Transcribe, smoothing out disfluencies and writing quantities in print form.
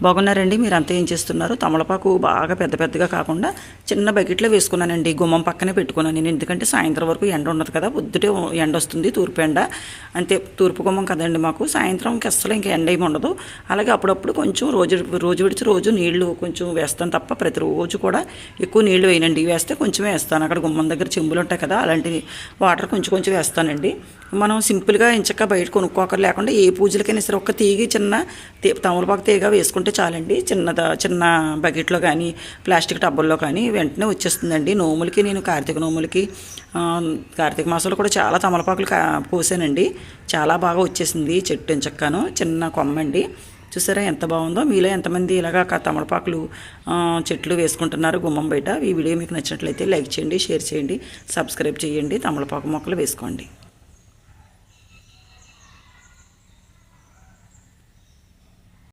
బాగున్నారండి? మీరంతా ఏం చేస్తున్నారు? తమలపాకు బాగా పెద్ద పెద్దగా కాకుండా చిన్న బకెట్లో వేసుకున్నానండి. గుమ్మం పక్కనే పెట్టుకున్నాను నేను, ఎందుకంటే సాయంత్రం వరకు ఎండ ఉండదు కదా, పొద్దుటే ఎండ వస్తుంది, తూర్పు ఎండ అంతే. తూర్పు గుమ్మం కదండి మాకు, సాయంత్రంకి అస్సలు ఇంకా ఎండ ఏమి ఉండదు. అలాగే అప్పుడప్పుడు కొంచెం రోజు విడిచి రోజు నీళ్లు కొంచెం వేస్తాను తప్ప ప్రతిరోజు కూడా ఎక్కువ నీళ్లు వేయనండి. వేస్తే కొంచెమే వేస్తాను. అక్కడ గుమ్మం దగ్గర చెంబులు ఉంటాయి కదా, అలాంటి వాటర్ కొంచెం కొంచెం వేస్తానండి. మనం సింపుల్గా ఇంచక్క బయట కొనుక్కోకర్ లేకుండా ఏ పూజలకైనా సరే ఒక్క తీగి చిన్న తమలపాకు తీగ వేసుకుంటే చాలండి. చిన్న బకెట్లో కానీ ప్లాస్టిక్ టబ్బుల్లో కానీ వెంటనే వచ్చేస్తుందండి. నోములకి నేను కార్తీక నోములకి కార్తీక మాసంలో కూడా చాలా తమలపాకులు పోసానండి. చాలా బాగా వచ్చేసింది చెట్టు ఎంచక్కాను. చిన్న కొమ్మండి, చూసారా ఎంత బాగుందో. మీలో ఎంతమంది ఇలాగా తమలపాకులు చెట్లు వేసుకుంటున్నారు గుమ్మం బయట? ఈ వీడియో మీకు నచ్చినట్లయితే లైక్ చేయండి, షేర్ చేయండి, సబ్స్క్రైబ్ చేయండి, తమలపాకు మొక్కలు వేసుకోండి.